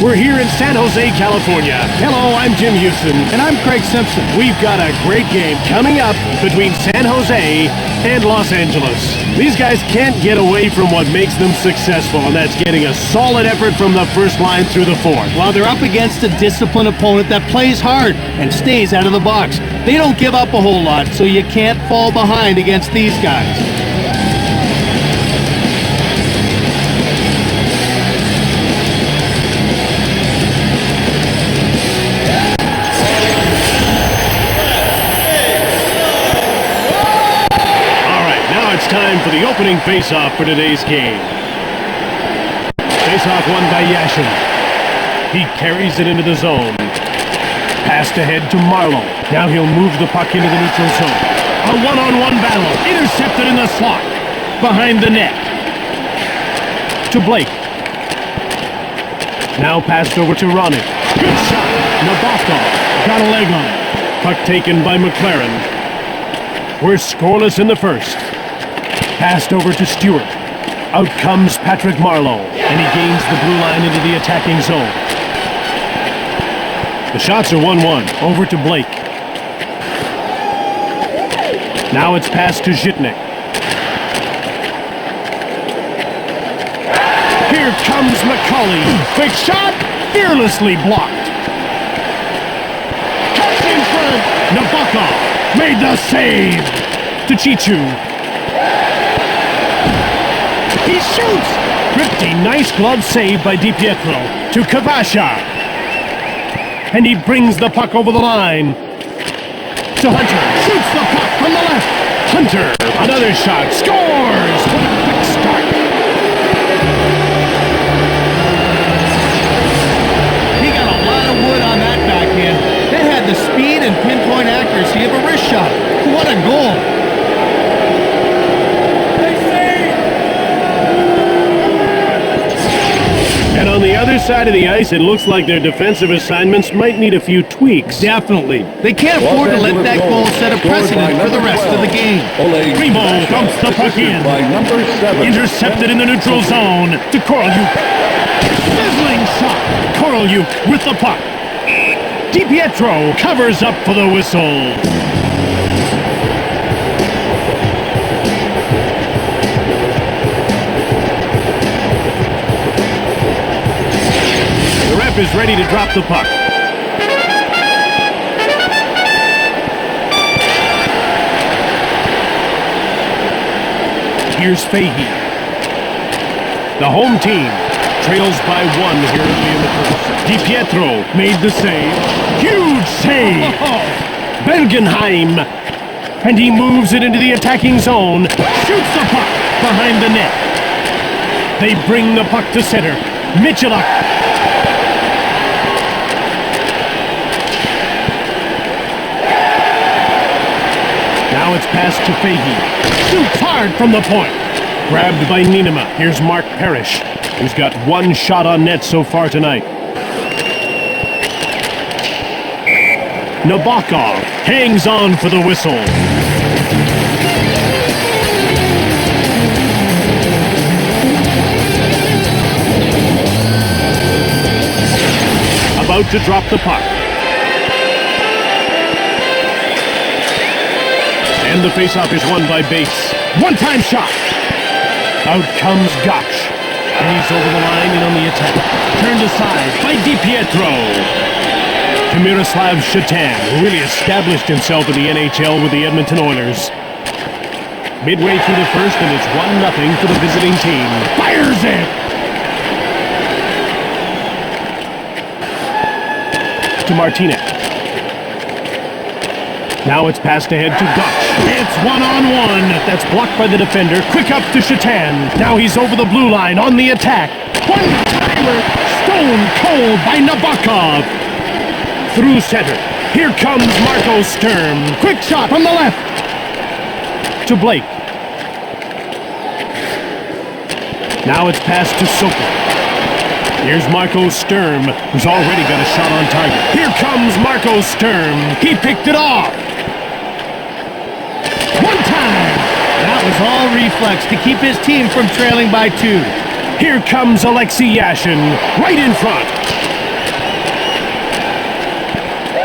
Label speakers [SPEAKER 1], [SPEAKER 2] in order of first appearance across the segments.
[SPEAKER 1] We're here in San Jose, California. Hello, I'm Jim Houston.
[SPEAKER 2] And I'm Craig Simpson.
[SPEAKER 1] We've got a great game coming up between San Jose and Los Angeles. These guys can't get away from what makes them successful, and that's getting a solid effort from the first line through the fourth.
[SPEAKER 2] While they're up against a disciplined opponent that plays hard and stays out of the box. They don't give up a whole lot, so you can't fall behind against these guys.
[SPEAKER 1] Time for the opening face-off for today's game. Face-off won by Yashin. He carries it into the zone. Passed ahead to Marlowe. Now he'll move the puck into the neutral zone. A one-on-one battle. Intercepted in the slot. Behind the net. To Blake. Now passed over to Ronnie. Good shot. Nabokov got a leg on it. Puck taken by McLaren. We're scoreless in the first. Passed over to Stewart. Out comes Patrick Marlowe, and he gains the blue line into the attacking zone. The shots are 1-1. Over to Blake. Now it's passed to Zhitnik. Here comes McCauley. Quick shot, fearlessly blocked. Cuts in front. Nabokov made the save. To Chichu. He shoots! Pretty nice glove save by DiPietro to Kavasha. And he brings the puck over the line. To Hunter. Shoots the puck from the left. Hunter, another shot. Scores! What a quick start.
[SPEAKER 2] He got a lot of wood on that backhand. That had the speed and pinpoint accuracy of a wrist shot. What a goal!
[SPEAKER 1] And on the other side of the ice, it looks like their defensive assignments might need a few tweaks.
[SPEAKER 2] Definitely. They can't afford to let that goal set a precedent for the rest of the game.
[SPEAKER 1] Primo dumps the puck in. Intercepted in the neutral zone to Korolyuk. Sizzling shot. Korolyuk with the puck. DiPietro covers up for the whistle. Is ready to drop the puck. Here's Fahey. The home team trails by 1 here early in the first. DiPietro made the save. Huge save! Belgenheim. And he moves it into the attacking zone. Shoots the puck behind the net. They bring the puck to center. Michalak. Now it's passed to Fahey. Shoots hard from the point. Grabbed by Nienema. Here's Mark Parrish, who's got 1 shot on net so far tonight. Nabokov hangs on for the whistle. About to drop the puck. And the faceoff is won by Bates. One-time shot. Out comes Gotch. And he's over the line and on the attack. Turned aside by DiPietro. To Miroslav Shatan, who really established himself in the NHL with the Edmonton Oilers. Midway through the first, and it's 1-0 for the visiting team. Fires it! To Martinez. Now it's passed ahead to Gotch. It's 1-on-1. That's blocked by the defender. Quick up to Shatan. Now he's over the blue line on the attack. One-timer. Stone cold by Nabokov. Through center. Here comes Marco Sturm. Quick shot from the left. To Blake. Now it's passed to Soka. Here's Marco Sturm, who's already got a shot on target. Here comes Marco Sturm. He picked it off. One time.
[SPEAKER 2] That was all reflex to keep his team from trailing by 2.
[SPEAKER 1] Here comes Alexei Yashin, right in front.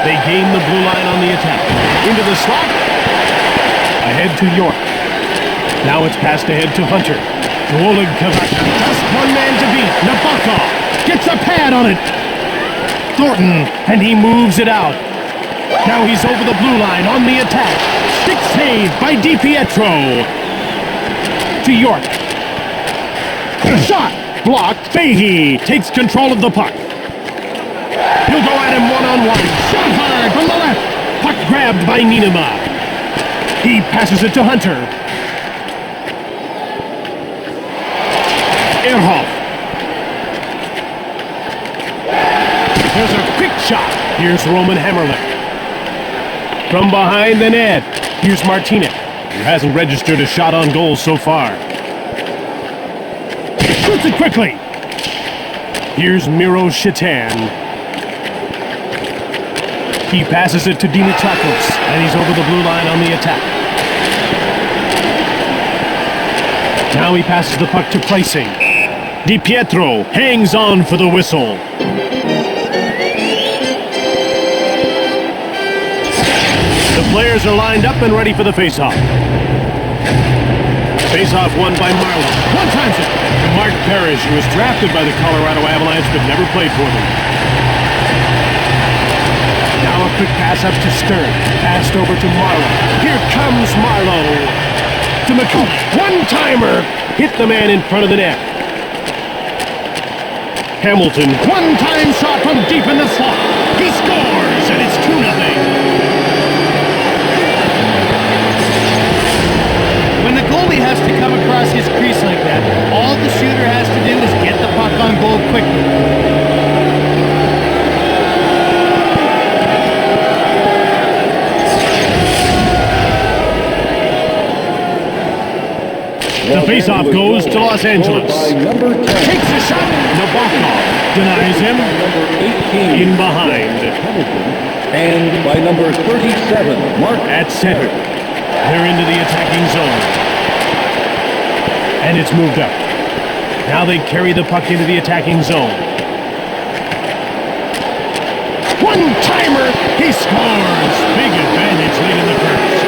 [SPEAKER 1] They gain the blue line on the attack. Into the slot. Ahead to York. Now it's passed ahead to Hunter. To Oleg Kavaka. Just one man to beat. Nabokov gets a pad on it. Thornton, and he moves it out. Now he's over the blue line on the attack. Stick save by DiPietro. To York. Shot. Blocked. Fahey takes control of the puck. He'll go at him one-on-one. Shot hard from the left. Puck grabbed by Nienema. He passes it to Hunter. Ehrhoff. There's a quick shot. Here's Roman Hammerlick. From behind the net, here's Martinez, who hasn't registered a shot on goal so far. Shoots it quickly. Here's Miro Shatan. He passes it to Dimitriakos, and he's over the blue line on the attack. Now he passes the puck to Pricing. DiPietro hangs on for the whistle. The players are lined up and ready for the face-off. Face-off won by Marlowe. One times it. Mark Parrish, who was drafted by the Colorado Avalanche but never played for them. Now a quick pass up to Stern. Passed over to Marlowe. Here comes Marlowe. To McCullough. One-timer. Hit the man in front of the net. Hamilton. One-time shot from deep in the slot. He scores, and it's 2-0.
[SPEAKER 2] When the goalie has to come across his crease like that, all the shooter has to do is get the puck on goal quickly.
[SPEAKER 1] The faceoff goes to Los Angeles. Takes a shot. Nabokov denies him. In behind.
[SPEAKER 3] And by number 37, Mark.
[SPEAKER 1] At center. They're into the attacking zone. And it's moved up. Now they carry the puck into the attacking zone. One-timer! He scores! Big advantage late in the first.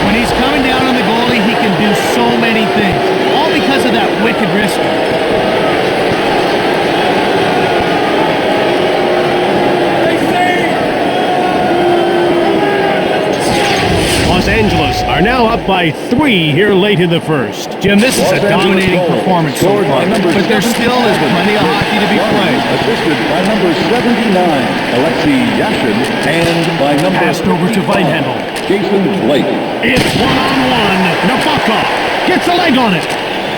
[SPEAKER 2] When he's coming down on the goalie, he can do so many things. All because of that wicked wrist.
[SPEAKER 1] Los Angeles are now up by 3 here late in the first.
[SPEAKER 2] Jim, this is a dominating performance so far, but there still is plenty of hockey to be played.
[SPEAKER 3] Assisted by number 79, Alexei Yashin, and by number
[SPEAKER 1] Passed over to Weinhandel.
[SPEAKER 3] Jason Blake.
[SPEAKER 1] It's one-on-one. Nabokov gets a leg on it.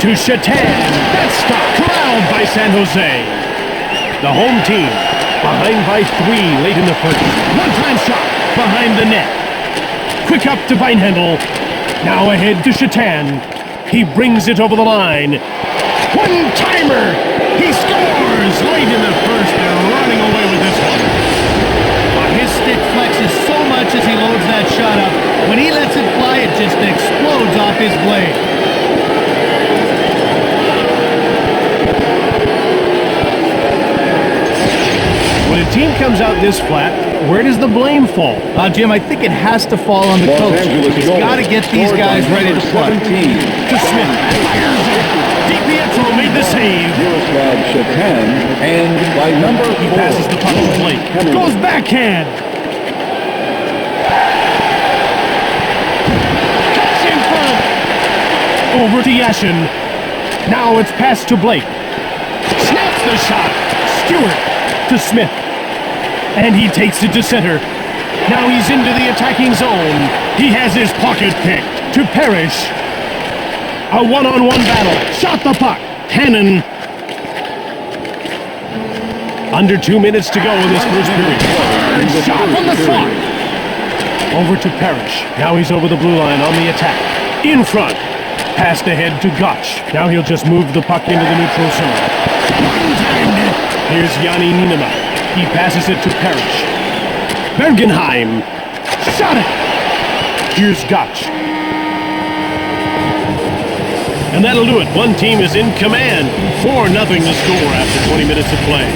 [SPEAKER 1] To Shatan. That's stopped. Corralled by San Jose. The home team behind by 3 late in the first. One-time shot behind the net. Quick up to Weinhandel. Now ahead to Shatan. He brings it over the line. One-timer! He scores late in the first. They're running away with this one.
[SPEAKER 2] His stick flexes so much as he loads that shot up. When he lets it fly, it just explodes off his blade.
[SPEAKER 1] When a team comes out this flat, where does the blame fall?
[SPEAKER 2] Jim, I think it has to fall on the coach. He's got to get these guys ready to play.
[SPEAKER 1] To Smith. DiPietro made the save.
[SPEAKER 3] Miroslav Shatan, and by number 4,
[SPEAKER 1] He passes the puck to Blake. Goes backhand. Cuts in front. Over to Yashin. Now it's passed to Blake. Snaps the shot. Stewart to Smith. And he takes it to center. Now he's into the attacking zone. He has his pocket picked. To Parrish. A one-on-one battle. Shot the puck. Hannon. Under 2 minutes to go in this first period. Shot from the slot. Over to Parrish. Now he's over the blue line on the attack. In front. Passed ahead to Gotch. Now he'll just move the puck into the neutral zone. One-timed. Here's Yanni Nienema. He passes it to Parrish. Bergenheim. Shot it. Here's Gotch. And that'll do it. One team is in command. 4-0 the score after 20 minutes of play.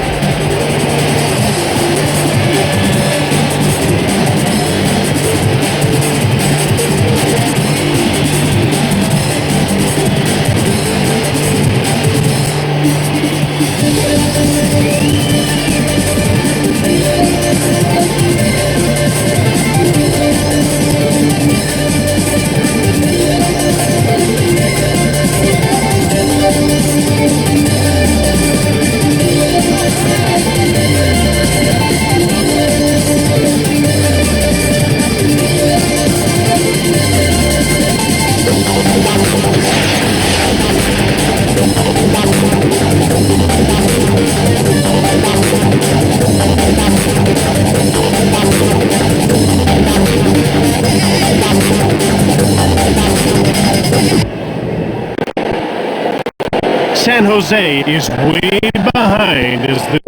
[SPEAKER 1] Jose is way behind as the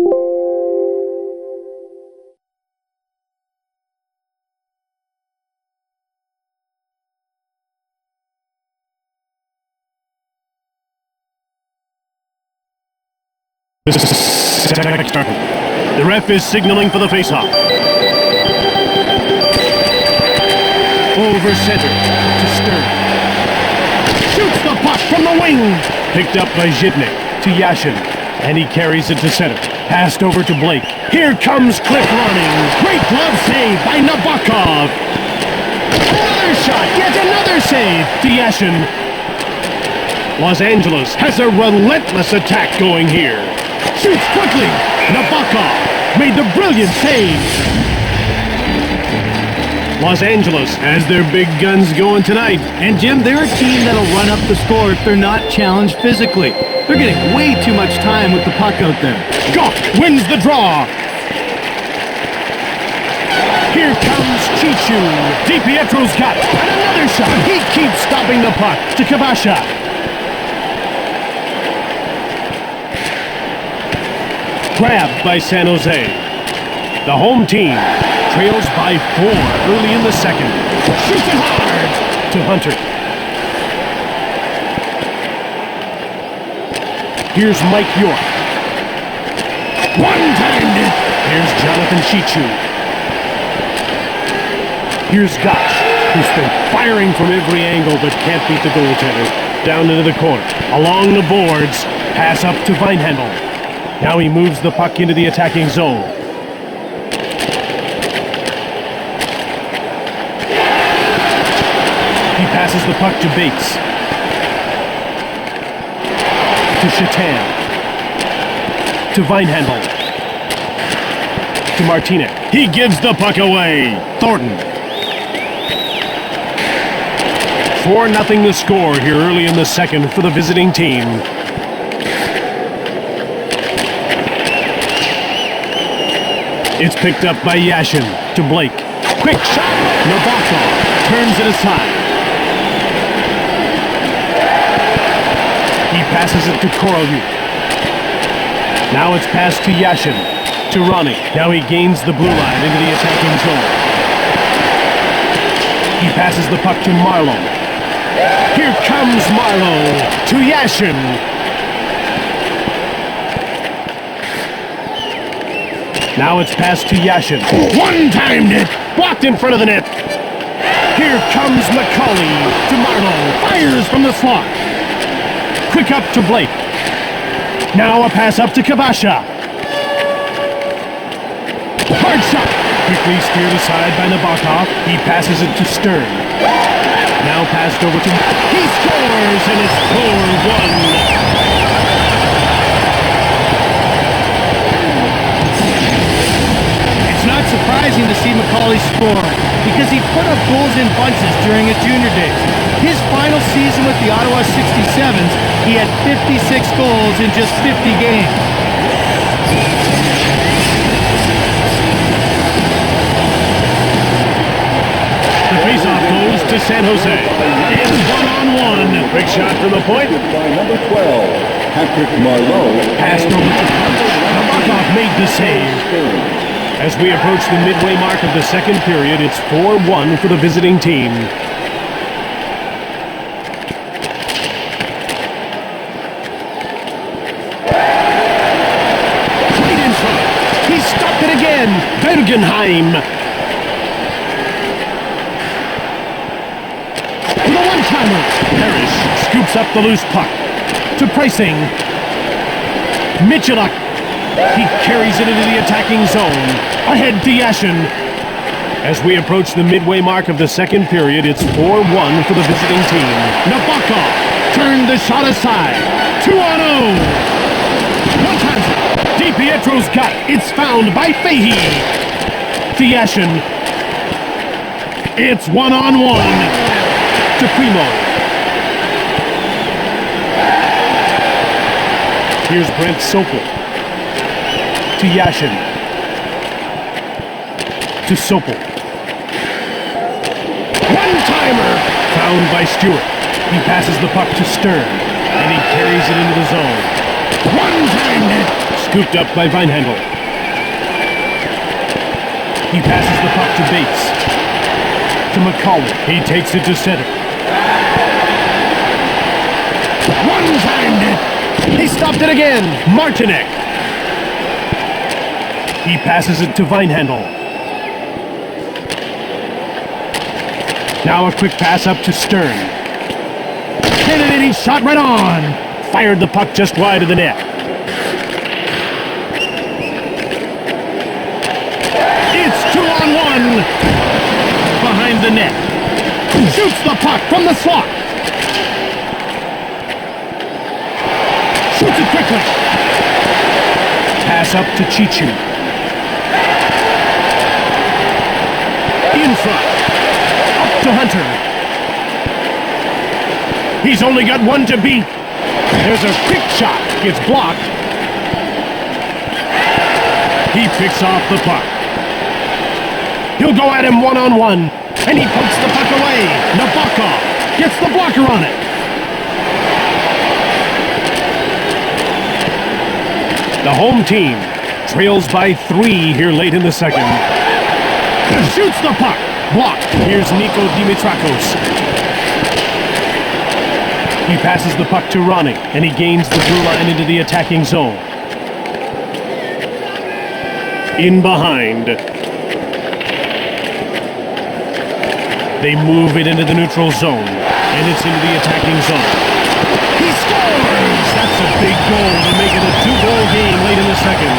[SPEAKER 1] The ref is signaling for the face-off. Over center to Stern. Shoots the puck from the wing. Picked up by Zhidnik to Yashin. And he carries it to center. Passed over to Blake. Here comes Cliff running. Great glove save by Nabokov. Another shot. Yet another save to Yashin. Los Angeles has a relentless attack going here. Shoots quickly. Nabokov made the brilliant save. Los Angeles has their big guns going tonight.
[SPEAKER 2] And Jim, they're a team that'll run up the score if they're not challenged physically. They're getting way too much time with the puck out there.
[SPEAKER 1] Gok wins the draw. Here comes Chichu. DiPietro's got it. And another shot. He keeps stopping the puck to Kabasha. Grabbed by San Jose. The home team trails by 4 early in the second. Shoots it hard to Hunter. Here's Mike York. One-timed it. Here's Jonathan Chichu. Here's Gotch, who's been firing from every angle but can't beat the goaltender. Down into the corner. Along the boards. Pass up to Weinhandel. Now he moves the puck into the attacking zone. He passes the puck to Bates. To Shatan. To Weinhandel. To Martinez. He gives the puck away. Thornton. 4-0 the score here early in the second for the visiting team. It's picked up by Yashin to Blake. Quick shot. Nabokov turns it aside. He passes it to Korolyuk. Now it's passed to Yashin. To Ronnie. Now he gains the blue line into the attacking zone. He passes the puck to Marlowe. Here comes Marlowe to Yashin. Now it's passed to Yashin. One-timed it! Blocked in front of the net. Here comes McCauley to Marlowe. Fires from the slot. Quick up to Blake. Now a pass up to Kabasha. Hard shot. Quickly steered aside by Nabokov. He passes it to Stern. Now passed over to... He scores and it's 4-1.
[SPEAKER 2] It's not surprising to see McCauley score because he put up goals in bunches during his junior days. His final season with the Ottawa 67s, he had 56 goals in just 50 games.
[SPEAKER 1] The faceoff goes to San Jose. It's 1-on-1. Quick shot from the point.
[SPEAKER 3] By number 12, Patrick Marleau.
[SPEAKER 1] Passed over to Punch. Nabokov made the save. As we approach the midway mark of the second period, it's 4-1 for the visiting team. Right in front. He stopped it again. Bergenheim. With a one-timer. Parrish scoops up the loose puck. To Pricing. Michalak. He carries it into the attacking zone. Ahead to Yashin. As we approach the midway mark of the second period, it's 4-1 for the visiting team. Nabokov turned the shot aside. 2-0. One time. DiPietro's got it. It's found by Fahey. To Yashin. It's 1-on-1. To Primo. Here's Brent Sopel. To Yashin. To Sopel. One-timer! Found by Stewart. He passes the puck to Stern. And he carries it into the zone. One-timed it. Scooped up by Vinehandle. He passes the puck to Bates. To McCauley. He takes it to center. One-timed it. He stopped it again. Martinek. He passes it to Vinehandle. Now a quick pass up to Stern. Kennedy shot right on. Fired the puck just wide of the net. It's 2-on-1. Behind the net. Shoots the puck from the slot. Shoots it quickly. Pass up to Chichu. In front. Up to Hunter. He's only got one to beat. There's a quick shot. Gets blocked. He picks off the puck. He'll go at him one-on-one. And he pokes the puck away. Nabokov gets the blocker on it. The home team trails by 3 here late in the second. Shoots the puck. Blocked. Here's Nico Dimitrakos. He passes the puck to Ronnie, and he gains the blue line into the attacking zone. In behind. They move it into the neutral zone, and it's into the attacking zone. He scores! That's a big goal to make it a 2-goal game late in the second.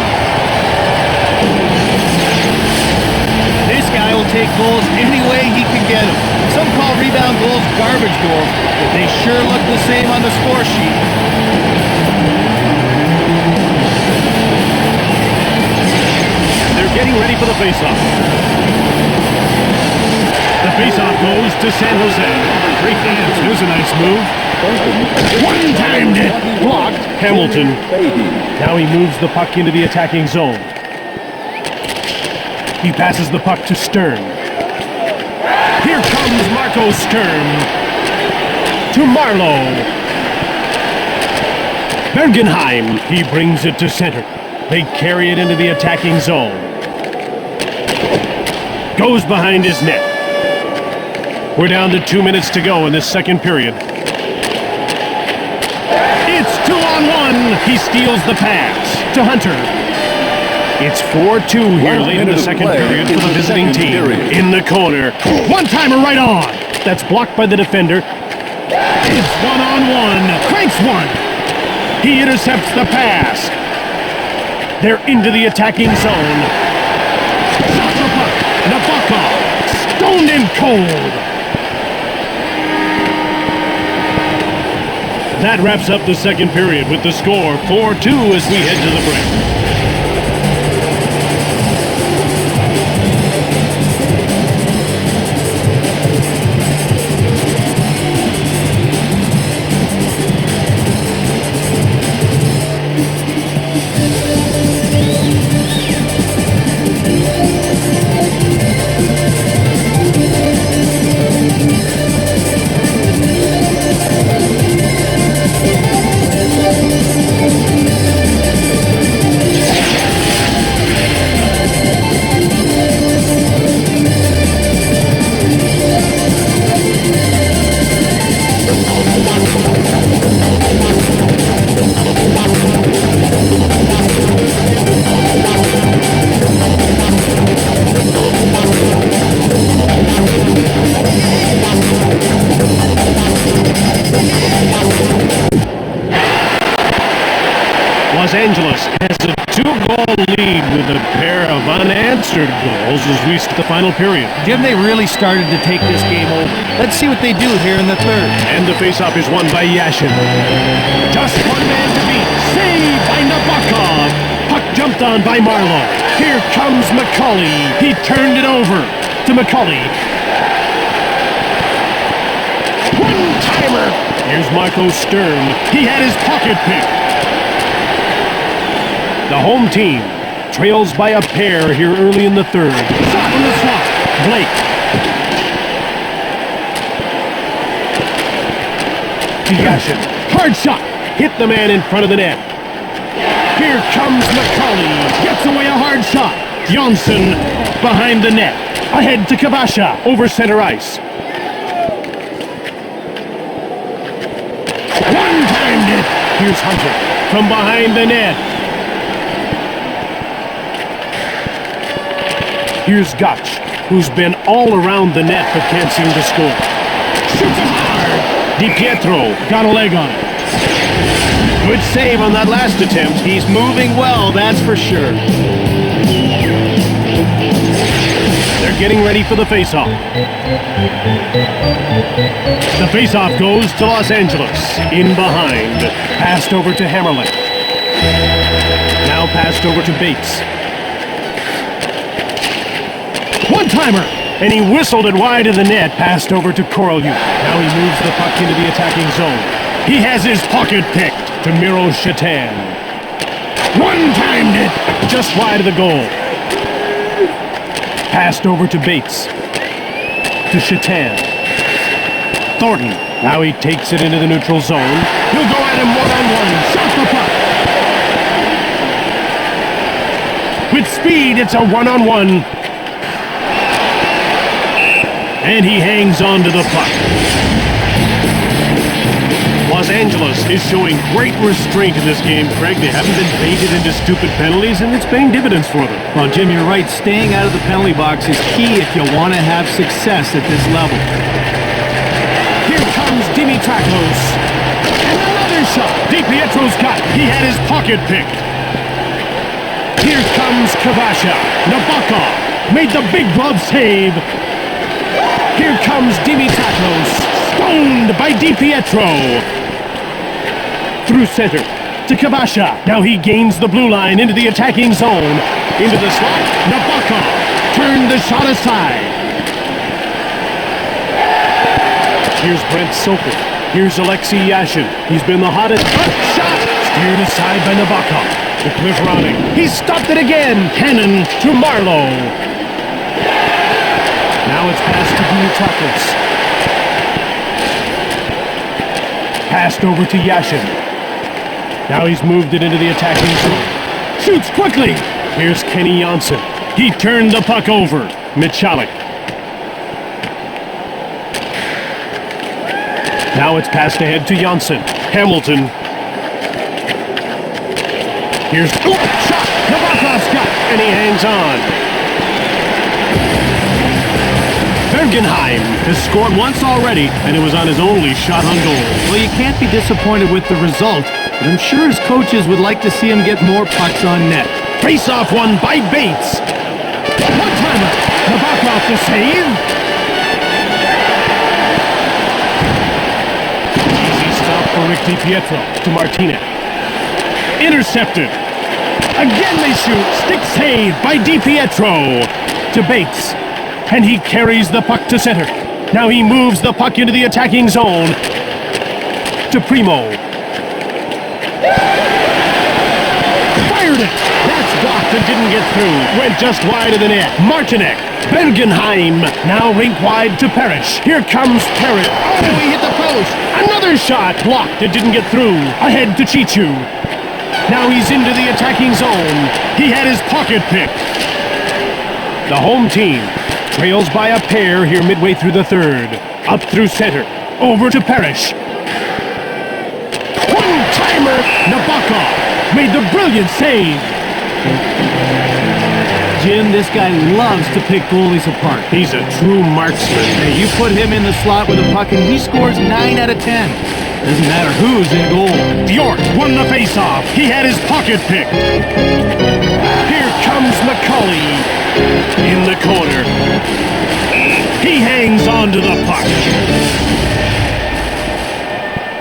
[SPEAKER 2] This guy will take goals any way he can get them. Some call rebound goals garbage goals, but they sure look the same on the score sheet.
[SPEAKER 1] They're getting ready for the faceoff. The faceoff goes to San Jose. Great dance. Here's a nice move. One-timed it. Blocked. Hamilton. Now he moves the puck into the attacking zone. He passes the puck to Stern. Here comes Marco Stern. To Marlowe. Bergenheim. He brings it to center. They carry it into the attacking zone. Goes behind his net. We're down to 2 minutes to go in this second period. It's 2-on-1. He steals the pass to Hunter. It's 4-2 here late in the second period for the visiting team. In the corner. One-timer right on. That's blocked by the defender. It's 1-on-1. Cranks one. He intercepts the pass. They're into the attacking zone. Shot the puck. Nabokov. Stoned in cold. That wraps up the second period with the score 4-2 as we head to the break. Los Angeles has a 2-goal lead with a pair of unanswered goals as we start the final period.
[SPEAKER 2] Jim, they really started to take this game over. Let's see what they do here in the third.
[SPEAKER 1] And the faceoff is won by Yashin. Just one man to beat. Saved by Nabokov. Puck jumped on by Marlowe. Here comes McCauley. He turned it over to McCauley. One-timer. Here's Marco Stern. He had his pocket pick. The home team trails by a pair here early in the third. Shot from the slot. Blake. To Yashin. Hard shot. Hit the man in front of the net. Here comes McCauley. Gets away a hard shot. Johnson behind the net. Ahead to Kabasha over center ice. One-timed it. Here's Hunter from behind the net. Here's Gotch, who's been all around the net but can't seem to score. Shoots it hard. DiPietro got a leg on it. Good save on that last attempt.
[SPEAKER 2] He's moving well, that's for sure.
[SPEAKER 1] They're getting ready for the face-off. The face-off goes to Los Angeles. In behind. Passed over to Hammerling. Now passed over to Bates. One-timer! And he whistled it wide of the net. Passed over to Korolyuk. Now he moves the puck into the attacking zone. He has his pocket picked to Miro Shatan. One-timed it! Just wide of the goal. Passed over to Bates. To Shatan. Thornton. Now he takes it into the neutral zone. He'll go at him one-on-one. Shot the puck. With speed, it's a one-on-one. And he hangs on to the puck. Los Angeles is showing great restraint in this game, Craig. They haven't been baited into stupid penalties, and it's paying dividends for them.
[SPEAKER 2] Well, Jim, you're right. Staying out of the penalty box is key if you want to have success at this level.
[SPEAKER 1] Here comes Dimitrakos. And another shot. DiPietro's got it. He had his pocket picked. Here comes Kabasha. Nabokov made the big glove save. Here comes Dimitrakos. Stoned by DiPietro. Through center to Kabasha. Now he gains the blue line into the attacking zone. Into the slot. Nabokov turned the shot aside. Here's Brent Soper. Here's Alexei Yashin. He's been the hottest. Shot! Steered aside by Nabokov. To Cliff Ronning. He stopped it again. Cannon to Marlowe. Now it's passed to Dimitrakos. Passed over to Yashin. Now he's moved it into the attacking zone. Shoots quickly. Here's Kenny Janssen. He turned the puck over. Michalik. Now it's passed ahead to Janssen. Hamilton. Here's... Oh, shot! Nabokov's got it, and he hangs on. Bergenheim has scored once already, and it was on his only shot on goal.
[SPEAKER 2] Well, you can't be disappointed with the result, but I'm sure his coaches would like to see him get more pucks on net.
[SPEAKER 1] Face-off won by Bates. One-timer. Nabokov to save. Easy stop for Rick DiPietro to Martinez. Intercepted. Again they shoot. Stick save by DiPietro to Bates. And he carries the puck to center. Now he moves the puck into the attacking zone. To Primo. Fired it. That's blocked and didn't get through. Went just wide of the net. Martinek. Bergenheim. Now rink wide to Parrish. Here comes Parrish. Oh, he hit the post. Another shot. Blocked. It didn't get through. Ahead to Chichu. Now he's into the attacking zone. He had his pocket picked. The home team trails by a pair here midway through the third. Up through center. Over to Parrish. One-timer. Nabokov made the brilliant save.
[SPEAKER 2] Jim, this guy loves to pick goalies apart.
[SPEAKER 1] He's a true marksman.
[SPEAKER 2] Hey, you put him in the slot with a puck and he scores 9 out of 10. Doesn't matter who's in goal.
[SPEAKER 1] York won the faceoff. He had his pocket picked. Here comes McCauley in the corner. He hangs on to the puck.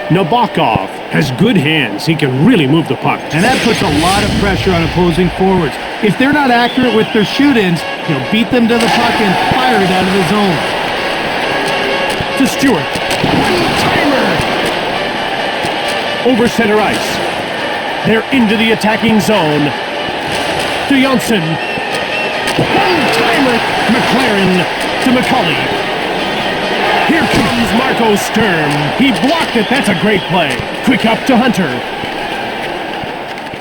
[SPEAKER 1] Nabokov has good hands. He can really move the puck.
[SPEAKER 2] And that puts a lot of pressure on opposing forwards. If they're not accurate with their shoot-ins, he'll beat them to the puck and fire it out of the zone.
[SPEAKER 1] To Stewart. One-timer! Over center ice. They're into the attacking zone. To Janssen. One-timer! McLaren to McCauley. Here comes Marco Sturm. He blocked it. That's a great play. Quick up to Hunter.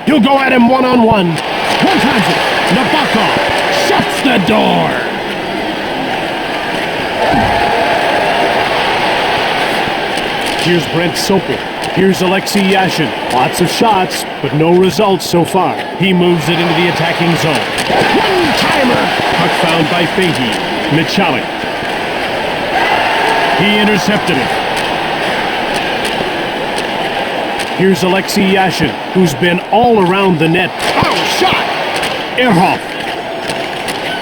[SPEAKER 1] He'll go at him one-on-one. One times it. Nabokov shuts the door. Here's Brent Sopel. Here's Alexei Yashin. Lots of shots, but no results so far. He moves it into the attacking zone. One-timer! Puck found by Fahey. Michalik. He intercepted it. Here's Alexei Yashin, who's been all around the net. Oh, shot! Ehrhoff.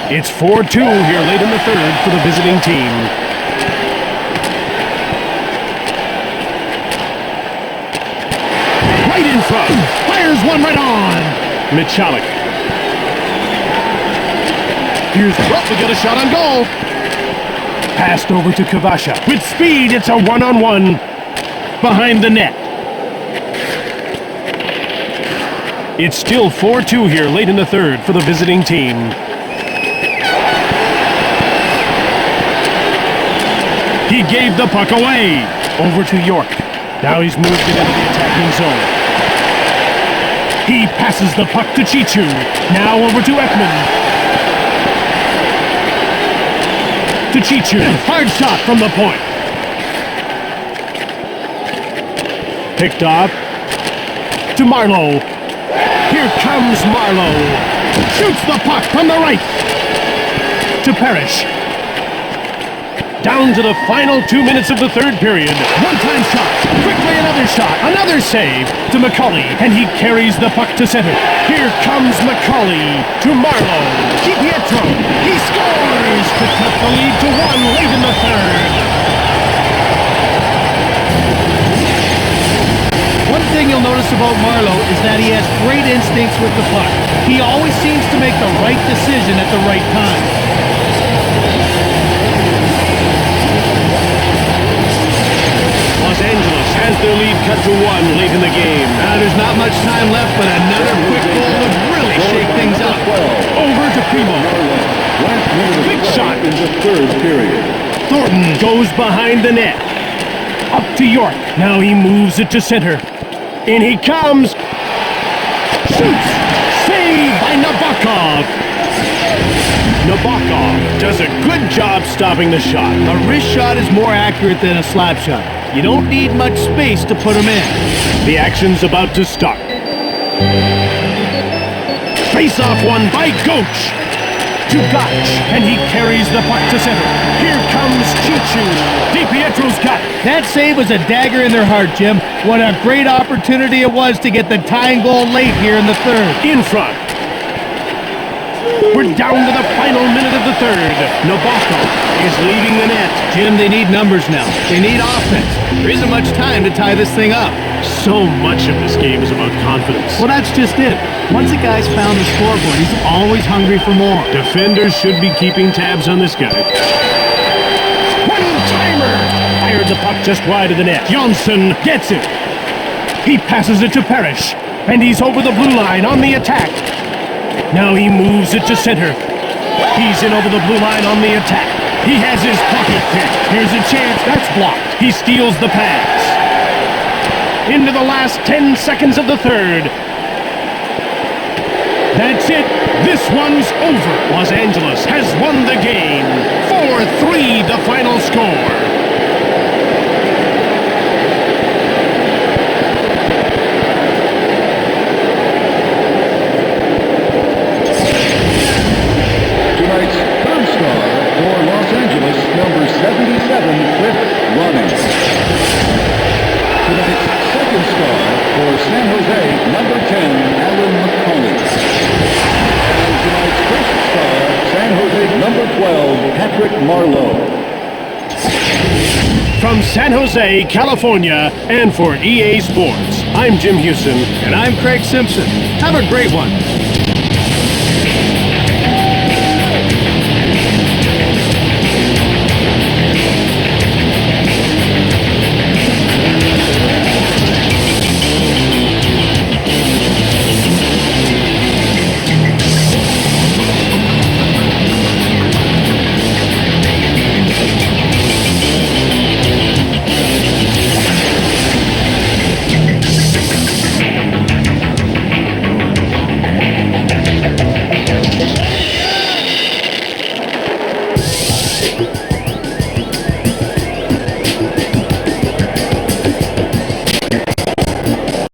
[SPEAKER 1] It's 4-2 here late in the third for the visiting team. Right in front. Fires one right on. Michalik. Here's... Oh, we got a shot on goal. Passed over to Kavasha. With speed, it's a one-on-one. Behind the net. It's still 4-2 here late in the third for the visiting team. He gave the puck away. Over to York. Now he's moved it into the attacking zone. He passes the puck to Chichu. Now over to Ekman. To Chichu. Hard shot from the point. Picked up. To Marlowe. Here comes Marlowe. Shoots the puck from the right. To Parrish. Down to the final 2 minutes of the third period. One-time shot. Quickly another shot. Another save to McCauley. And he carries the puck to center. Here comes McCauley to Marlowe. DiPietro. He scores to cut the lead to 1 late in the third.
[SPEAKER 2] One thing you'll notice about Marlowe is that he has great instincts with the puck. He always seems to make the right decision at the right time.
[SPEAKER 1] Los Angeles has their lead cut to 1 late in the game.
[SPEAKER 2] Now there's not much time left, but another quick goal would really shake things up.
[SPEAKER 1] Over to Primo. Big shot.
[SPEAKER 3] In the third period.
[SPEAKER 1] Thornton goes behind the net. Up to York. Now he moves it to center. In he comes. Shoots. Saved by Nabokov. Nabokov does a good job stopping the shot.
[SPEAKER 2] A wrist shot is more accurate than a slap shot. You don't need much space to put him in.
[SPEAKER 1] The action's about to start. Face-off one by Goach. To Gotch, and he carries the puck to center. Here comes Chichu. DiPietro's got it.
[SPEAKER 2] That save was a dagger in their heart, Jim. What a great opportunity it was to get the tying goal late here in the third.
[SPEAKER 1] In front. We're down to the final minute of the third. Nabokov is leaving the net.
[SPEAKER 2] Jim, they need numbers now. They need offense. There isn't much time to tie this thing up.
[SPEAKER 1] So much of this game is about confidence.
[SPEAKER 2] Well, that's just it. Once a guy's found the scoreboard, he's always hungry for more.
[SPEAKER 1] Defenders should be keeping tabs on this guy. One-timer! Fired the puck just wide of the net. Johnson gets it. He passes it to Parrish. And he's over the blue line on the attack. Now he moves it to center. He's in over the blue line on the attack. He has his pocket pick. Here's a chance. That's blocked. He steals the pass. Into the last 10 seconds of the third. That's it. This one's over. Los Angeles has won the game. 4-3 the final score.
[SPEAKER 3] Tonight's third star for Los Angeles, number 77, Cliff Ronings. Tonight's second star for San Jose, number 10, Alan McCauley. And tonight's first star, San Jose, number 12, Patrick Marlowe.
[SPEAKER 1] From San Jose, California, and for EA Sports, I'm Jim Houston.
[SPEAKER 2] And I'm Craig Simpson. Have a great one.